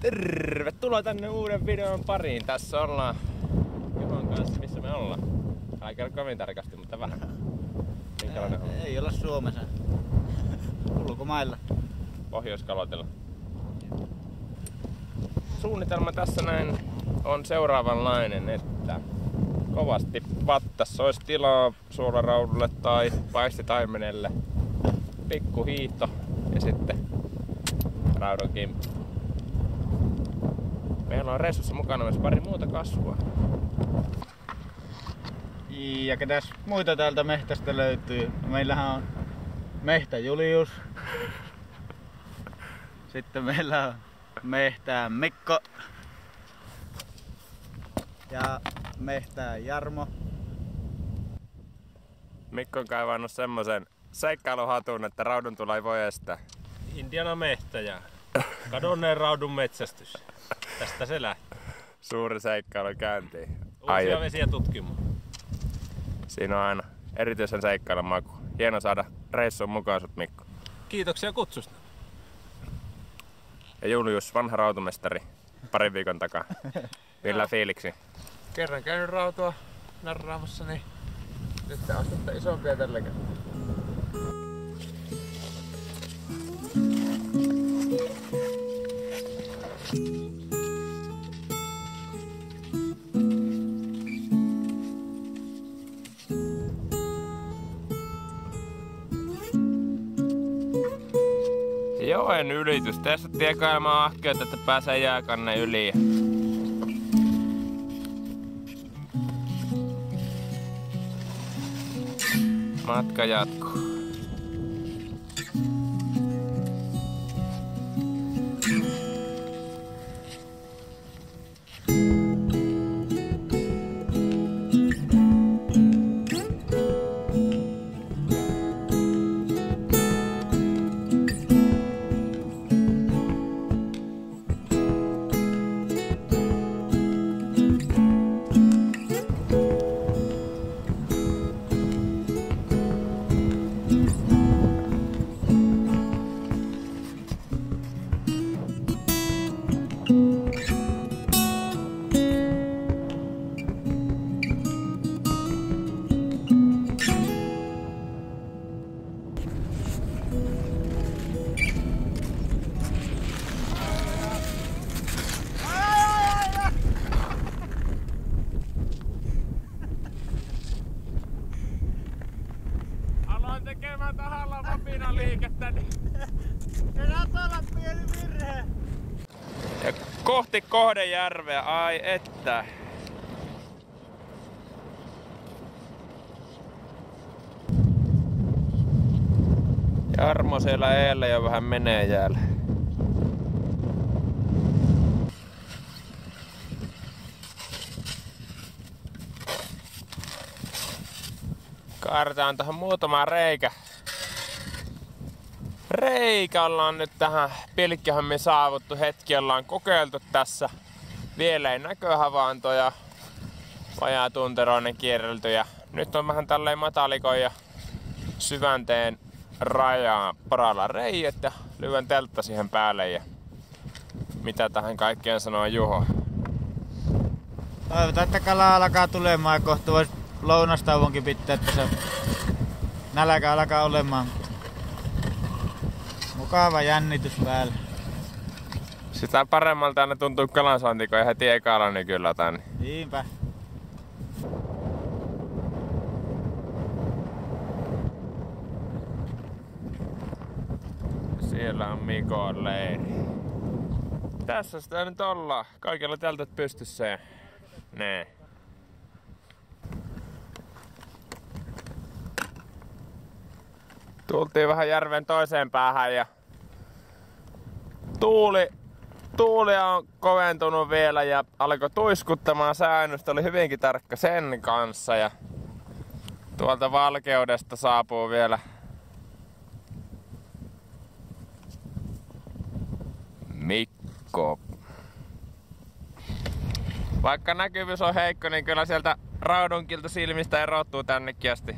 Tervetuloa tänne uuden videon pariin. Tässä ollaan Juhon kanssa. Missä me ollaan? Älä kerro kovin tarkasti, mutta vähän. Minkälainen on? Ei olla Suomessa. Ulkomailla. Pohjois-Kalotilla. Suunnitelma tässä näin on seuraavanlainen, että kovasti vattassa olisi tilaa suolaraudulle tai paistitaimenelle. Pikku hiihto ja sitten raudun kimppu. Meillä on reissussa mukana myös pari muuta kasvua. Ja ketäs muita täältä mehtästä löytyy? Meillähän on Mehtä Julius. Sitten meillä on Mehtään Mikko. Ja Mehtään Jarmo. Mikko on kaivannut semmosen seikkailuhatun, että rauduntulo ei voi estää. Indiana mehtä ja kadonneen raudun metsästys. Tästä se lähtee. Suuri seikkailu käyntiin. Uusia vesiä tutkimaan. Siinä on aina erityisen seikkailun maku. Hieno saada reissuun mukaan sut, Mikko. Kiitoksia kutsusta. Ja Julius, vanha rautumestari, parin viikon takaa. Millä fiiliksi? Kerran käynyt rautua narraamassa, niin nyt tää on sitten isompia tällä kertaa. Joen ylitys. Tässä tiekailemaan ahkeet, että pääsee jääkanne yli. Matka jatkuu. Tekemään tahalla vapinaliikettä, niin Ratalla pieni virhe. ja kohti Kohdejärveä, ai että. Jarmo siellä eellä jo vähän menee jäällä. Kaartaan tähän muutama reikä. Reikä ollaan nyt tähän pilkkihommiin saavuttu. Hetki ollaan kokeiltu tässä. Vielä ei näköhavaintoja. Vajaatunteroinen kierrelty ja nyt on vähän tälleen matalikon ja syvänteen rajaa poralla reiät ja lyhyen teltta siihen päälle. Ja mitä tähän kaikkeen sanoo Juho? Toivotaan, että kalaa alkaa tulemaan ja kohta vois lounastauonkin pitää, että se nälkä alkaa olemaan. Mukava jännitys päällä. Sitä paremmalta aina tuntuu kalansaanti, kun ei heti ekalla nykyllä tänne. Niinpä. Siellä on Mikon leiri. Tässä sitä nyt ollaan. Kaikilla teltat pystyssä ja nee. Tultiin vähän järven toiseen päähän ja tuuli on koventunut vielä ja alkoi tuiskuttamaan säännöstä. Oli hyvinkin tarkka sen kanssa ja tuolta valkeudesta saapuu vielä Mikko. Vaikka näkyvyys on heikko, niin kyllä sieltä raudunkilta silmistä erottuu tännekin asti.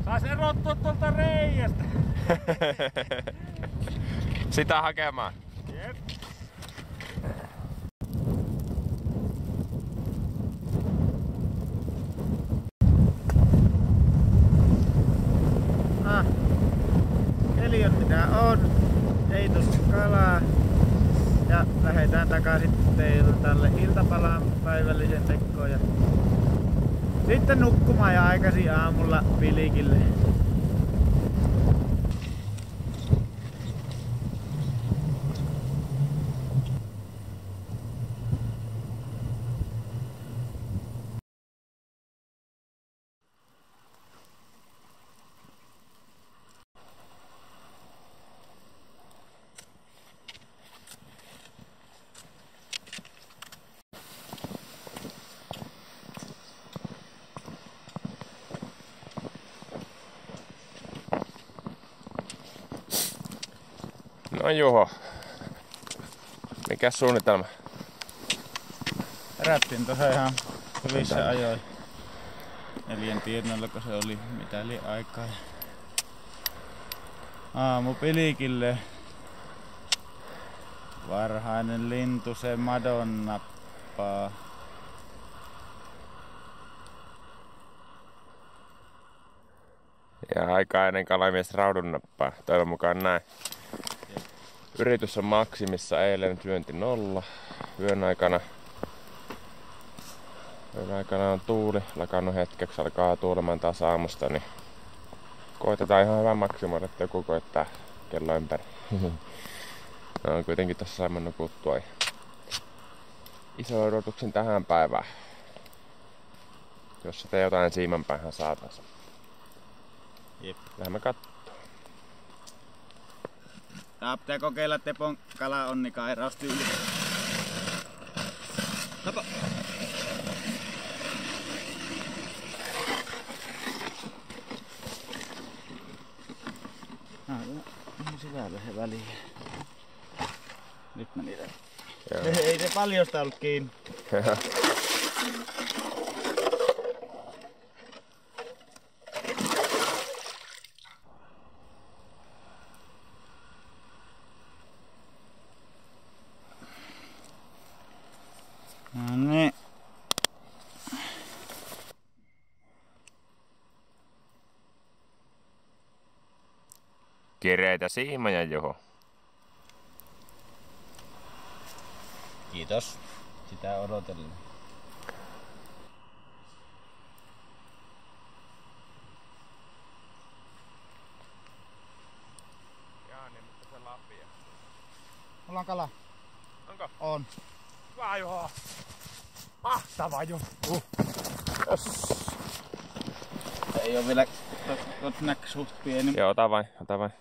Sais erottua tuolta reiästä. Sitä hakemaan. Jep. takaisin tälle iltapalaan päivällisen tekoon ja sitten nukkumaan ja aikaisin aamulla Pilikille. No Juho, mikä suunnitelma? Herättiin tuossa ihan hyvissä ajoin. 4 tienoilla, kun se oli mitä eli aikaa. Aamu Pilikille. Varhainen lintu, se madonnappaa. Ja aikainen kalamies raudun nappaa. Toivon mukaan näin. Yritys on maksimissa, eilen työnti 0. Yön aikana on tuuli lakannut hetkeksi, alkaa tuulemaan taas aamusta, niin koitetaan ihan hyvän maksimoida, että joku koittaa kello ympäri. No, kuitenkin tässä saimme nukuttua ja iso odotuksen tähän päivään. Jos sitä jotain siimanpäin saatais. Jep. Lähdemme kattoo. Tää pitää kokeilla Tepon kalaonnikairaustyyli. Tapa! Syvällä se väliin. Nyt meni läpi. Ei se paljosta ollut kiinni. No niin. Kireitä siimoja, Juho. Kiitos. Sitä odotellin. Jaa, niin mutta se lapia. Mulla on kala. Onko? On. Hyvä, Juho. Mahtava juttu. Ei oo vielä näky suht pieni. Joo, ota vain, ota vain.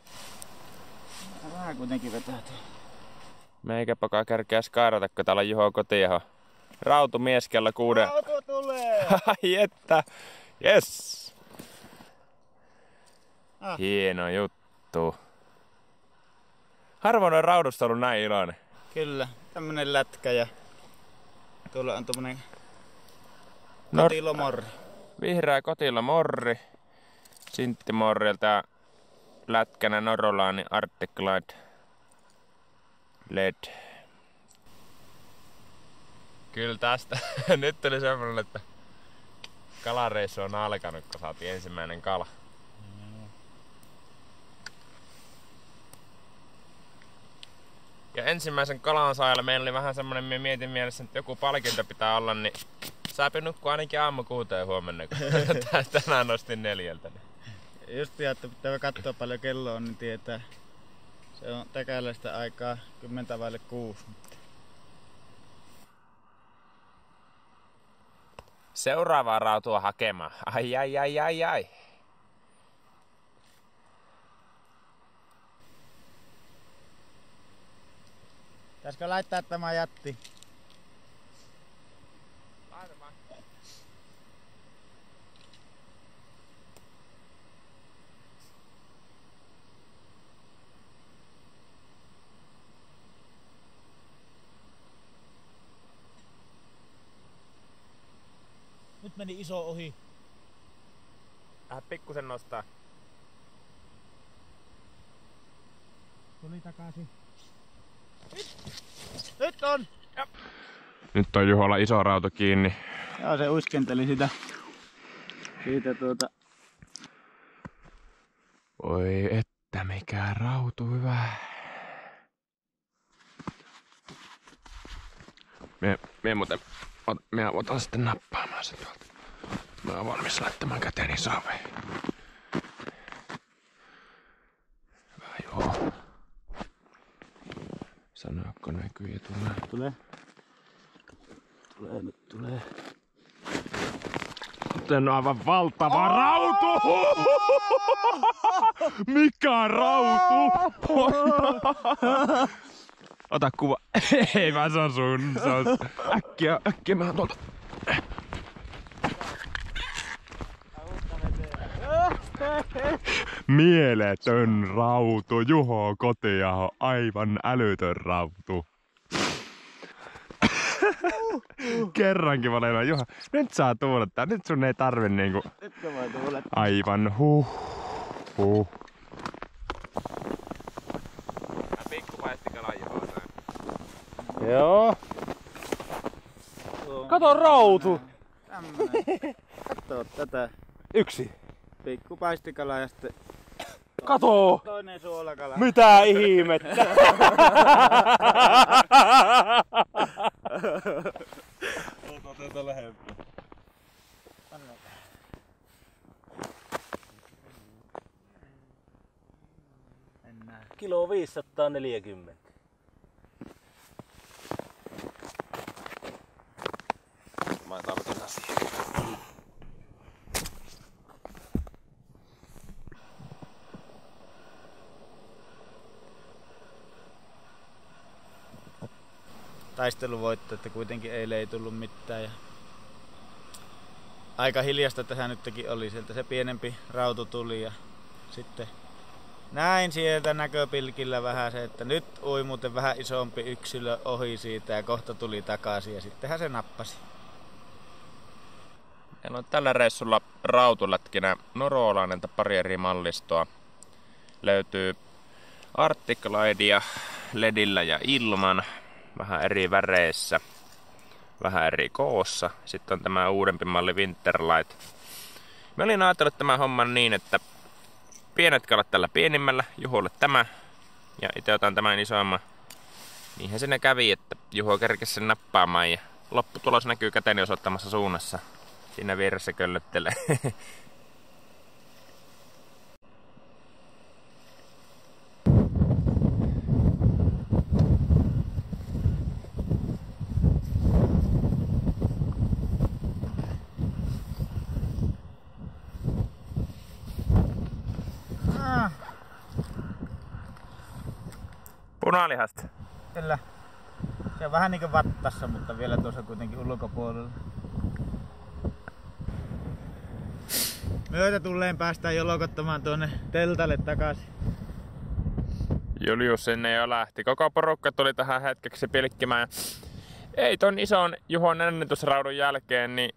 Vähän kuitenkin vetää tuo. Meikäpäkää kärkeäs kairata, kun täällä on Juho kotiaho. Rautumies kello 6. Auto tulee! Ai että! Yes! Ah. Hieno juttu. Harvoin on raudusta ollut näin iloinen. Kyllä, tämmönen lätkä ja tuolla on tommonen No- kotilomorri. Vihreä kotilomorri. Sinttimorrilta lätkänä Norolaani Arctic Glide LED. Kyllä tästä. Nyt tuli semmonen, että kalareissu on alkanut, kun saatiin ensimmäinen kala. Ja ensimmäisen kalan saajalle meillä oli vähän semmonen, minä mietin mielessä, että joku palkinto pitää olla, niin saapi nukkua ainakin aamu 6 huomenna, kun tänään nostin 4. Just pian, että pitää katsoa paljon kello on, niin tietää. Se on täkäläistä aikaa 5:50. Seuraavaa rautua hakemaan. Ai. Pitäisikö laittaa tämä jätti? Nyt meni iso ohi. Pikkusen nostaa. Tuli takaisin. Nyt on! Nyt on Juholla iso rauta kiinni. Joo, se uiskenteli siitä Oi että mikä rautu hyvä. Minä otan sitten nappaamaan sen tuolta. Mä oon valmis laittamaan käteeni saveen. Hyvä joo. Sanoako näkyy ja tulee? Tulee. Sitten on aivan valtava rautu! Mikä rautu? Ota kuva. Ei vaan se on sun. Se on äkkiä mä tuolta. Mieletön rautu. Juho Kotiaho. Aivan älytön rautu. Kerrankin mä olen Juha. Nyt saa tuulettaa. Nyt sun ei tarvi niinku. Nytkö voi tuulettaa? Aivan Pikku paistikala Juho. Joo. Kato rautu! Tämmönen. Kattoo tätä. Yksi. Pikku paistikala ja sitten Kato! toinen suolakala. Mitä ihmettä? Ota tätä lähempää. Kilo 540. Mä tarvitan asiaa. Taisteluvoitto, että kuitenkin eilen ei tullut mitään. Ja aika hiljasta tässä nytkin oli. Sieltä se pienempi rautu tuli ja sitten näin sieltä näköpilkillä vähän se, että nyt ui muuten vähän isompi yksilö ohi siitä ja kohta tuli takaisin ja sittenhän se nappasi. Meillä on tällä reissulla rautulätkinä norolainen pari eri mallistoa. Löytyy Arctic Lidea ledillä ja ilman, vähän eri väreissä, vähän eri koossa. Sitten on tämä uudempi malli Winterlight. Mä olin ajatellut tämän homman niin, että pienet kalat tällä pienimmällä, Juholle tämä ja itse otan tämän isomman. Niinhän siinä kävi, että Juho kerkesi sen nappaamaan ja lopputulos näkyy käteni osoittamassa suunnassa. Siinä vieressä köllöttelee. Punalihasta. Kyllä. Se on vähän niinku vattassa, mutta vielä tuossa kuitenkin ulkopuolella. Myötä tulleen päästään jo lokottamaan tuonne teltalle takaisin. Julius sinne jo lähti. Koko porukka tuli tähän hetkeksi pilkkimään. Ei ton ison Juhon ennätysraudun jälkeen, niin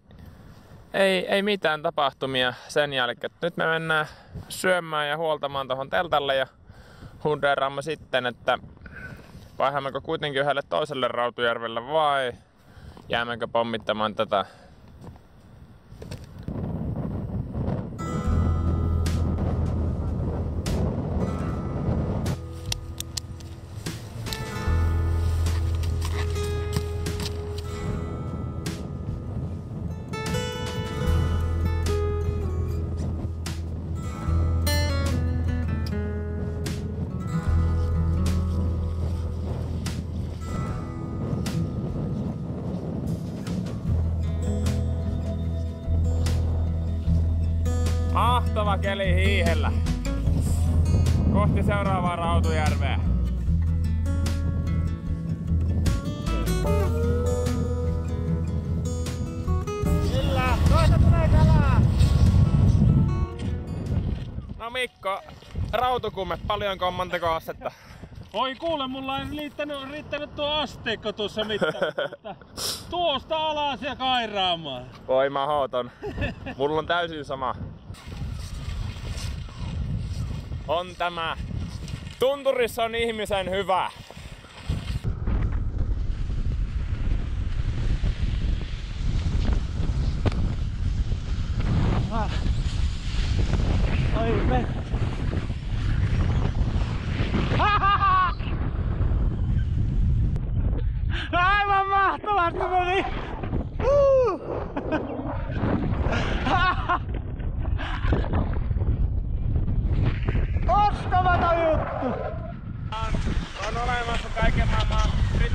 ei mitään tapahtumia sen jälkeen. Nyt me mennään syömään ja huoltamaan tuohon teltalle ja hundeeraamme sitten, että vaihdammeko kuitenkin yhdelle toiselle Rautujärvelle vai jäämmekö pommittamaan tätä. Mahtava keli hiihellä. Kohti seuraavaa Rautujärveä. Kyllä, toista tulee kalaa! No Mikko, rautukumme, paljonko on montako astetta? Oi kuule, mulla ei riittänyt tuo asteikko tuossa mitään, mutta tuosta alas ja kairaamaan. Voi mahoton. Mulla on täysin sama. On tämä. Tunturissa on ihmisen hyvä. Oi me. Aivan mahtavasti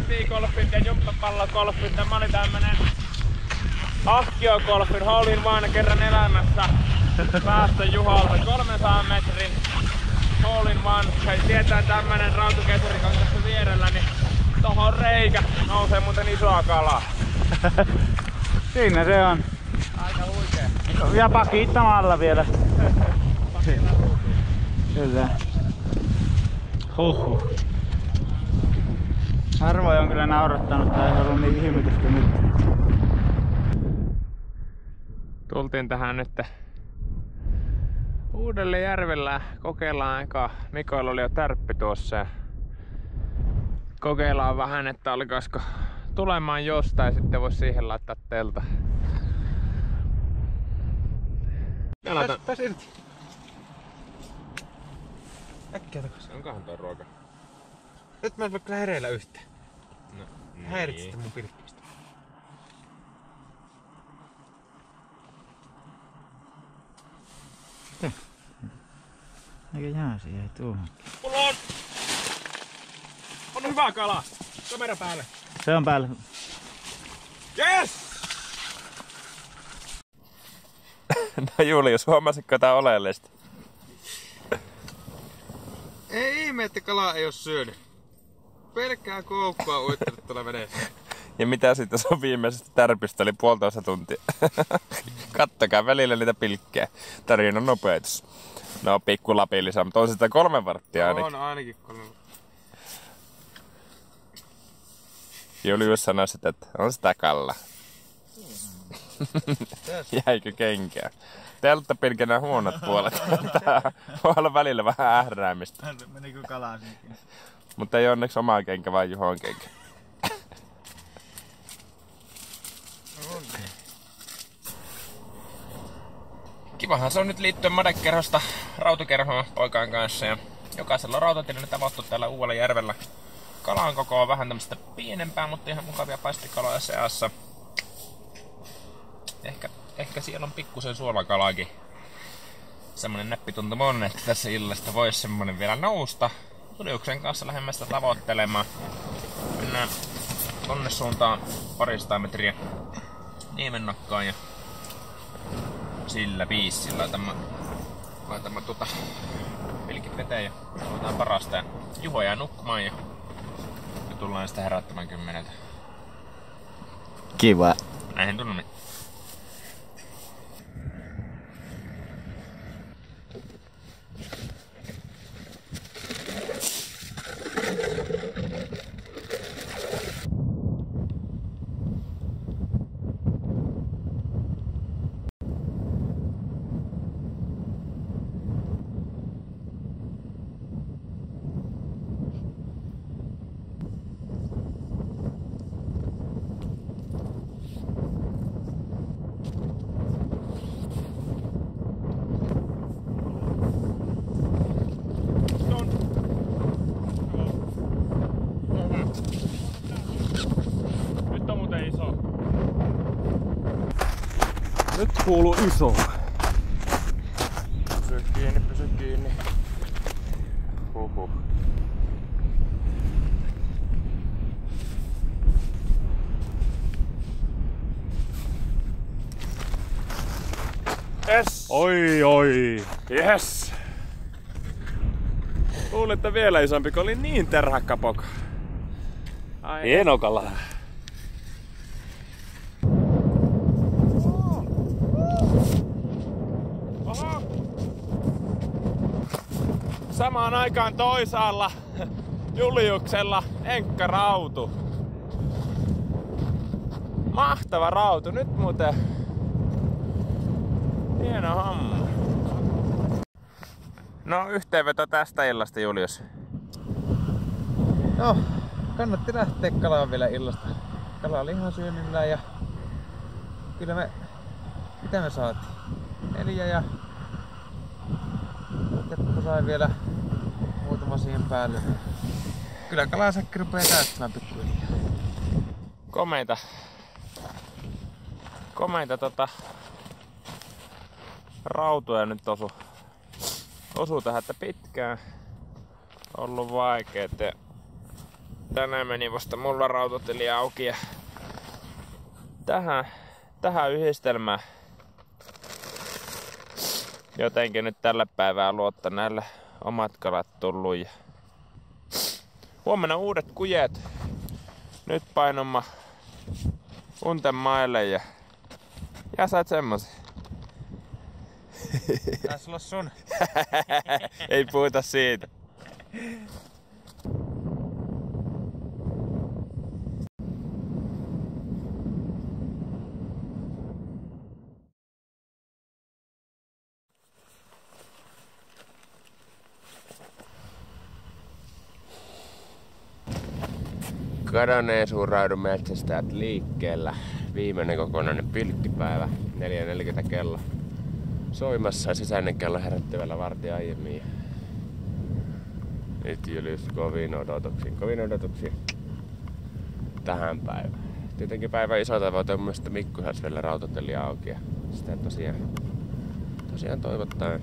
frisbeegolfit ja jumppapallogolfit. Tämä oli tämmönen ahkiokolfin hole-in-one kerran elämässä päästön Juholta 300 metrin hole-in-one. Hei, tietää tämmönen rautukesari on tässä vierellä, niin tohon reikä nousee muuten isoa kalaa. Siinä se on. Aika huikee. Ja pakittamalla vielä. Kyllä. Huhhuh. Harvoin on kyllä naurattanut, tai ei ollut niin ihmetystä nyt. Tultiin tähän nyt uudelle järvellä. Kokeillaan eka. Mikoilla oli jo tärppi tuossa. Ja kokeillaan vähän, että alkaisiko tulemaan jostain, sitten vois siihen laittaa telta. Pääs irti. Äkkiä takas. Onkohan toi ruoka? Nyt mä en voi kyllä hereillä yhtään. No, Häirit sitten mun pilkkimistä. Eikä jää siihen tuohon. Mulla on hyvä kala. Kamera päälle. Se on päällä. Yes! No Julius, huomasitko tää oleellista? Ei ihme, että kalaa ei oo syönyt. Pelkkää koukkua uittanut tuolla veneessä. Ja mitä sitten se on viimeisestä tärpistä, eli 1,5 tuntia. Kattokaa välillä niitä pilkkejä. Tarinan nopeutus. No pikku lapillisa, mutta on sitä 3 varttia ainakin. On ainakin 3 varttia. Julius sanoi sitä, että on sitä kalla. Jäikö kenkään? Telttapilkenä huonot puolet. Tää voi olla välillä vähän ähräämistä. Menikö kalaa sinne? Mutta ei onneksi omaa kenkä, vaan Juhon kenkä. Kivahan se on nyt liittyä madekerhosta rautakerhoon poikaan kanssa. Ja jokaisella on rautatilanne tavattu täällä uudella järvellä. Kalan koko on vähän tämmöstä pienempää, mutta ihan mukavia paistikaloja seassa. Ehkä siellä on pikkusen suolakalaakin. Semmonen näppituntuma on, että tässä illasta voisi semmonen vielä nousta. Juliuksen kanssa lähdemme sitä tavoittelemaan. Mennään tonne suuntaan 200 metriä niemennokkaan ja sillä biisillä laitamme pilkit veteen ja otetaan parasta. Ja Juho jää nukkumaan ja tullaan sitä herättämään 10. Kiva. Näihin tunnelmiin. Nyt on muuten iso. Nyt kuuluu iso. Pysy kiinni, pysy kiinni. Huhhuh. Yes! Oi. Yes! Luulin, että vielä isompi, kun oli niin terhakka poka. Hieno kala. Oho! Samaan aikaan toisaalla Juliuksella enkkarautu. Mahtava rautu. Nyt muuten hieno homma. No yhteenveto tästä illasta, Julius. No, kannatti lähteä kalaan vielä illasta. Kala oli ihan syönnillä ja kyllä mitä me saatiin? 4 ja Kettu sai vielä muutama siihen päälle. Kyllä kalasäkki rupeaa täyttämään pikkuhiljaa. Komeita rautoja nyt osuu tähän, että pitkään ollut vaikeet. Tänään meni vasta mulla rautatili auki ja tähän yhdistelmään jotenkin nyt tällä päivää luotta näille omat kalat tullut. Ja huomenna uudet kujet. Nyt painoma unten maille ja sait semmosen. Taisi olla sun. Ei puhuta siitä. Kadonneen suurraudun metsästäjät liikkeellä. Viimeinen kokonainen pilkkipäivä. 4:40 kello soimassa ja sisäinen kello herättävällä vartin aiemmin. Nyt Julius kovin odotuksia tähän päivään. Tietenkin päivän iso tavoite on myös, että Mikku saisi vielä rautateli auki ja sitä tosiaan toivottaa.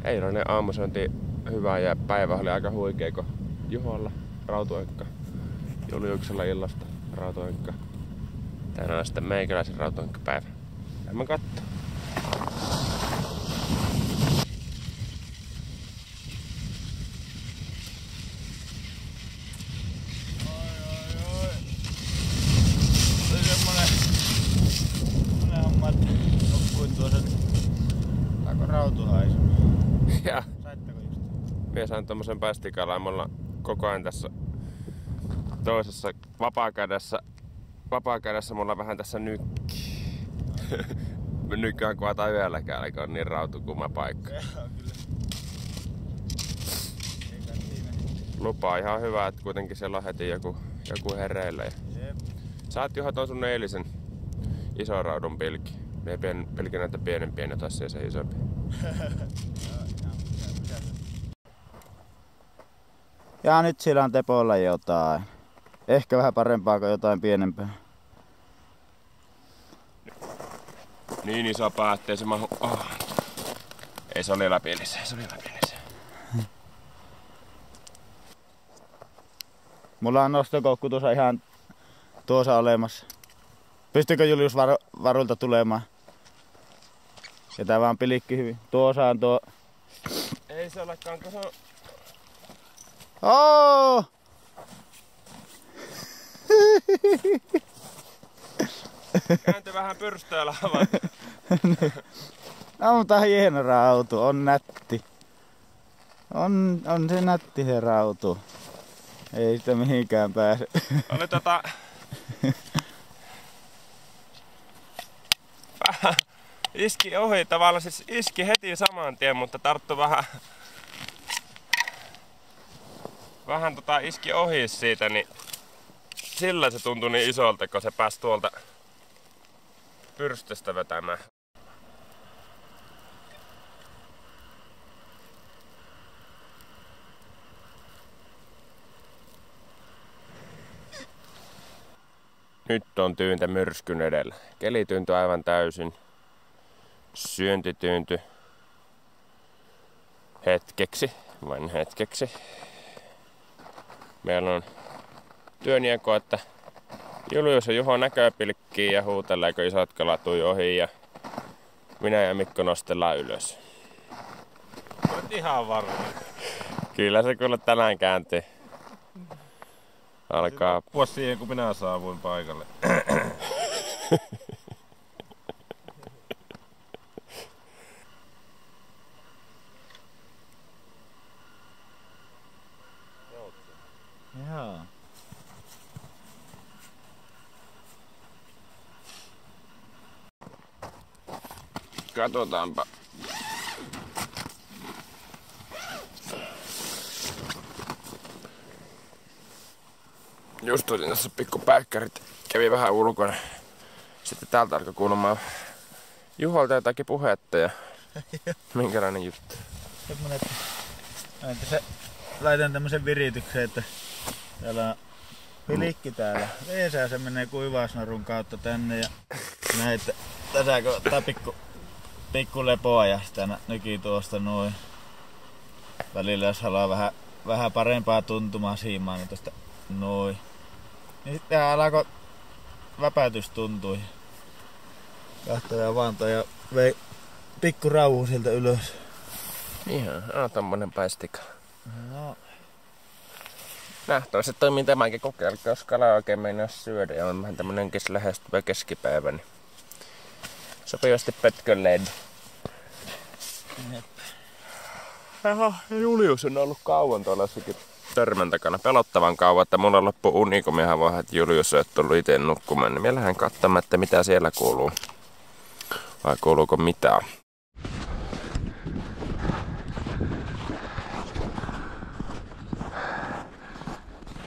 Eironen aamusointi hyvä ja päivä oli aika huikea, kun Juholla rautuenkka, Juliuksella illasta rautuenkka. Tänään on sitten meikäläisen rautuenkkapäivä. Lämmä kattoo. Ja minä sain tommosen pästikalan. Mulla koko ajan tässä toisessa vapaakädessä mulla vähän tässä nykki. Nykyään kuvataan yölläkään, kun on niin rautukuma paikka. Lupaa ihan hyvä, että kuitenkin siellä on heti joku hereillä. Sä oot Juha ton sun eilisen ison raudun pilki. Mie pilkin näitä pienempiä, ja taas se isompi. Ja nyt siellä on Tepolla jotain. Ehkä vähän parempaa kuin jotain pienempää. Niin iso pää, ettei se mahu. Oh. Ei, se oli läpielisen. Mulla on nostokoukku tuossa ihan tuossa olemassa. Pystyykö Julius varulta tulemaan? Ja tää vaan pilikki hyvin. Tuossa on tuo. Ei se olekaan, kun se on... Oh! Kääntyi vähän pyrstöillä havan. No, mutta hieno rautu, on nätti. On se nätti se rautu. Ei sitä mihinkään pääse. Oli vähän iski ohi tavallaan, siis iski heti saman tien, mutta tarttu vähän iski ohi siitä, niin sillä se tuntui niin isolta, kun se pääsi tuolta pyrstöstä vetämään. Nyt on tyyntä myrskyn edellä. Keli tyyntyi aivan täysin. Syönti tyyntyi vain hetkeksi. Meillä on työnjako, että Julius ja Juho näköpilkkii ja huutelee, kun isot kalat tuli ohi ja minä ja Mikko nostellaan ylös. Olet ihan varma. Kyllä se kyllä tänään kääntyy. Alkaa. Loppua siihen, kun minä saavuin paikalle. Joo. Katsotaanpa. Just olin tässä pikku päikkärit. Kävi vähän ulkona. Sitten täältä alkoi kuulemaan Juholta jotakin puhetta ja minkälainen juttu. Semmonen, että se laitan tämmösen virityksen, että täällä on pilikki täällä. Veesää se menee kuivausnarun kautta tänne ja näin, että tässä kun tää pikku lepoa ja sitä nyki tuosta noin. Välillä jos haluaa vähän vähän parempaa tuntumaa siimaan niin tosta noin. Niin sitten alkoi väpätys tuntui. Kahtoi ja vaantoi ja vei pikku rauhu sieltä ylös. Ihan, tommonen paistika. No. Nähtävästi toimii tämänkin kokeilla, jos kalaa oikein meinaa syödä ja on vähän tämmönenkin lähestyvä keskipäivä, niin sopivasti pötkön led. Jaha, Julius on ollut kauan tuollaisessakin törmän takana, pelottavan kauan, että mulla loppu uni, kun mehän vaan, että Julius ei tullut itse nukkumaan, niin me lähden katsomaan, että mitä siellä kuuluu. Vai kuuluuko mitään.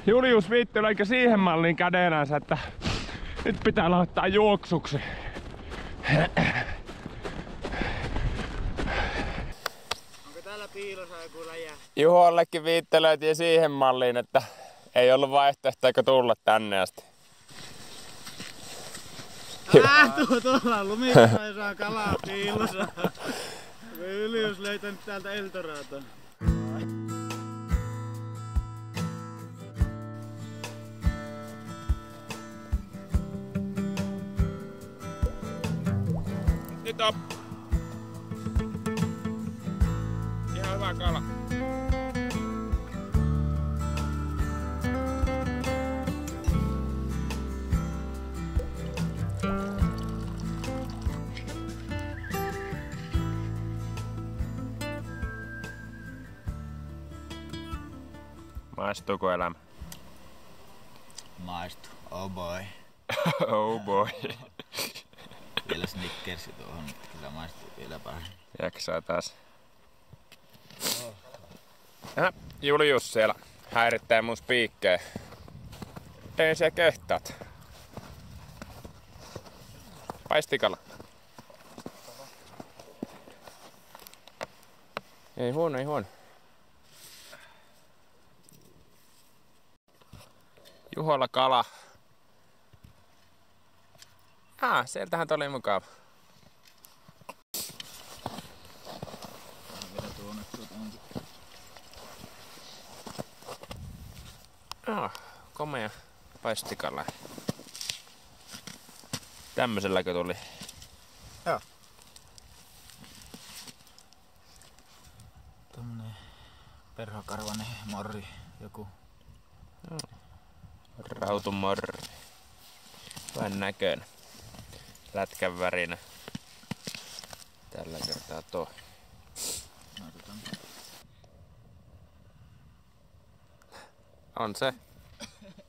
Julius viitteleekö siihen malliin kädenänsä, että nyt pitää laittaa juoksuksi. Onko täällä piilossa joku läjä? Juhollekin viittelöitiin siihen malliin, että ei ollut vaihtoehtoa tulla tänne asti. Tuolla lumissa ei saa kalaa piilossa. Julius löytänyt täältä Eldoradon. Nyt on. Ihan hyvä kala. Maistuuko elämä? Maistuu. Oh boy. Oh boy. Vielä Snickersi tuohon. Kyllä maistuu vielä paremmin. Jaksaa taas. Julius siellä häirittää mun spiikkejä. Tein siellä kehtaat. Paistikala. Ei huono, ei huono. Juholla kala. Sieltähän tuli mukava. Komea paistikala. Tämmöselläkö tuli? Joo. Tommonen perhokarvanen morri joku. Rautumorri. Vähän näköinen. Lätkän värinä. Tällä kertaa tuo. On se.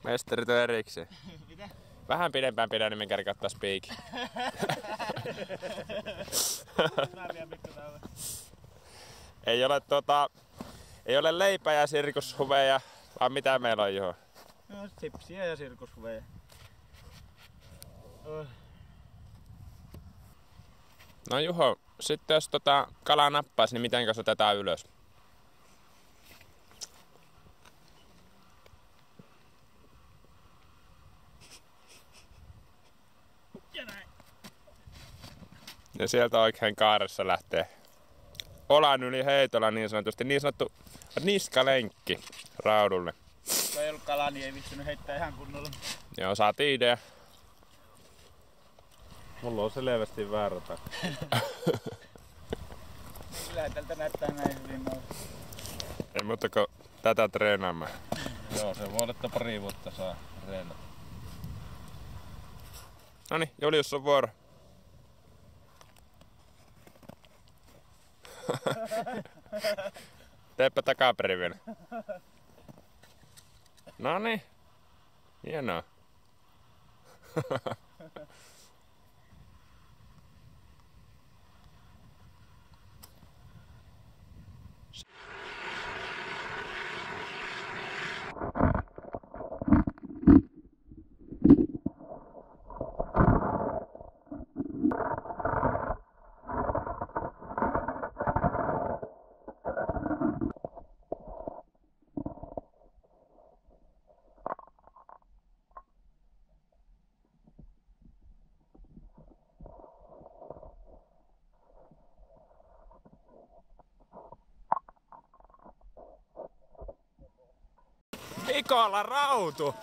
Mestarit on erikseen. Mitä? Vähän pidempään pidän, niin me käydään kattaa spiikin. Ei ole leipää ja sirkushuveja, vaan mitä meillä on, Juho? No, sipsiä ja sirkushuveja. No Juho, sitten jos kalaa nappaisi, niin miten otetaan ylös? Ja sieltä oikein kaaressa lähtee olan yli heitolla niin sanottu niskalenkki raudulle. Kun ei ollut kalaa, niin ei vittynyt heittää ihan kunnolla. Joo, saatiin idea. Mulla on selvästi väärä takka. Kyllä tältä näyttää näin hyvin nousu. Ei muuta kuin tätä treenaamaan. Joo, se voi että pari vuotta saa reenata. Noniin, Julius on vuoro. Teepä takaperin vielä. Noniin. Hienoa. Mikkolla rautu!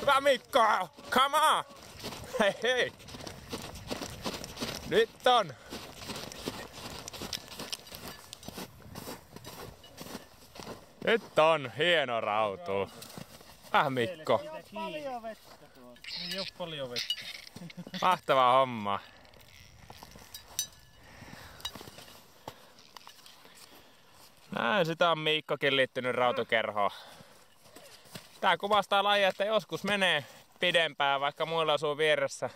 Hyvä Mikko! Come on! Hei hei! Nyt on! Nyt on hieno rautu. Mikko. Paljon vettä tuolla. Ei oo paljon vettä. Mahtavaa hommaa. Näin sitä on Mikkokin liittynyt rautukerhoon. Tää kuvastaa lajia, että joskus menee pidempään, vaikka muilla asuu vieressä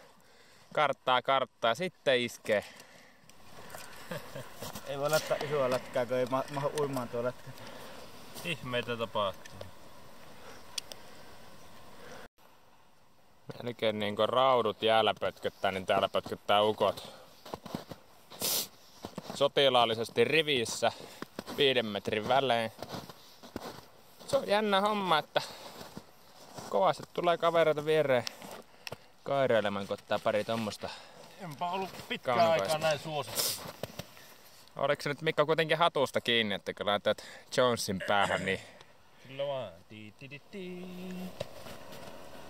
karttaa, sitten iskee. Ei voi laittaa isoa lätkää, kun ei mahdu uimaan tuo lätkä. Ihmeitä tapahtuu. Melkein niin kuin raudut jäällä pötköttää, niin täällä pötköttää ukot. Sotilaallisesti rivissä 5 metrin välein. Se on jännä homma, että kovasti tulee kavereita viereen kairailemaan, kun ottaa pari tommosta. Enpä ollut pitkään aikaa näin suosittu. Oliko se nyt Mikko kuitenkin hatusta kiinni, että kun laitat Jonesin päähän, niin... Kyllä vaan.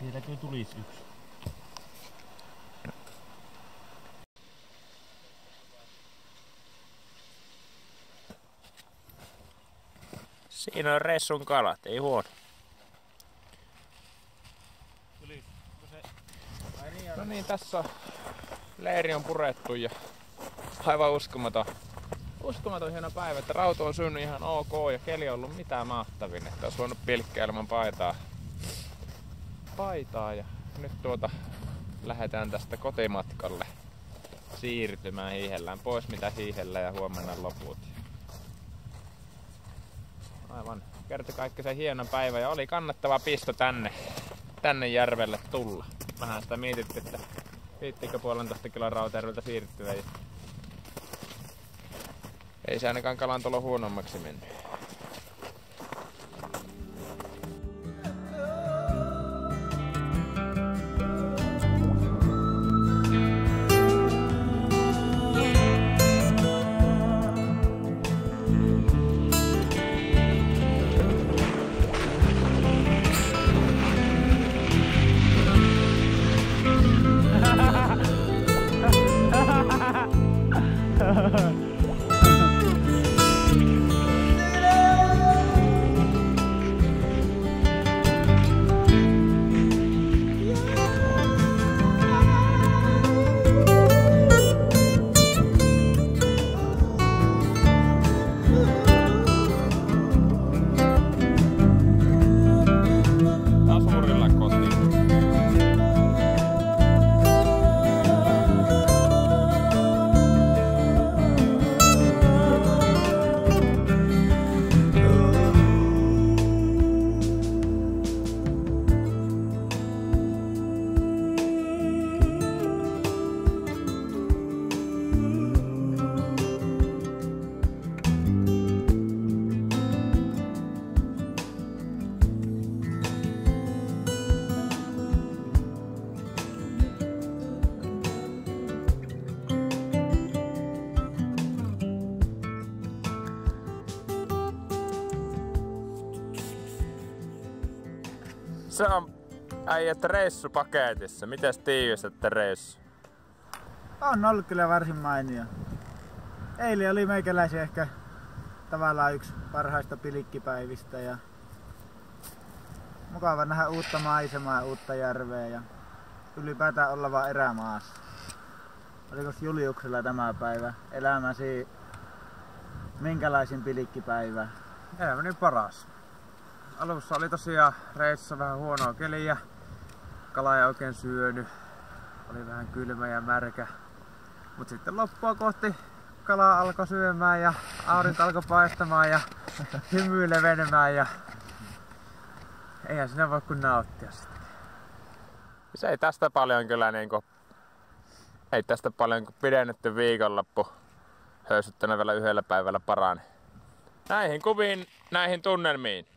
Vieläkö tulis yksi? Siinä on ressun kalat, ei huono. No niin, tässä leiri on purettu ja aivan uskomaton hieno päivä, että rautu on syönyt ihan ok ja keli on ollut mitään mahtavin, että olisi voinut pilkkeä ilman paitaa ja nyt lähdetään tästä kotimatkalle siirtymään hiihellään pois mitä hiihellä ja huomenna loput. Aivan kertakaikkisen hieno päivä ja oli kannattava pisto tänne järvelle tulla. Vähän sitä mietittiin, että viittikö 1,5 kilon Rautjärveltä siirtyä. Ei se ainakaan kalantulo huonommaksi mennyt. Se on äijät reissu paketissa. Mites tiivistätte reissu? On ollut kyllä varsin mainio. Eilen oli meikäläisen ehkä tavallaan yksi parhaista pilikkipäivistä ja mukava nähdä uutta maisemaa ja uutta järveä ja ylipäätään olla vaan erämaassa. Oliko Juliuksella tämä päivä elämäsi minkälaisin pilikkipäivä? Elämäni paras. Alussa oli tosiaan reissussa vähän huonoa keliä. Kala ei oikein syönyt. Oli vähän kylmä ja märkä. Mut sitten loppua kohti kala alkoi syömään ja aurinko alkoi paistamaan ja hymy levenemään ja eihän sinä voi kun nauttia sitä. Se ei tästä paljon kyllä ei tästä paljon pidennetty viikonloppu höysyttänä vielä 1 päivällä parani. Näihin kuviin, näihin tunnelmiin.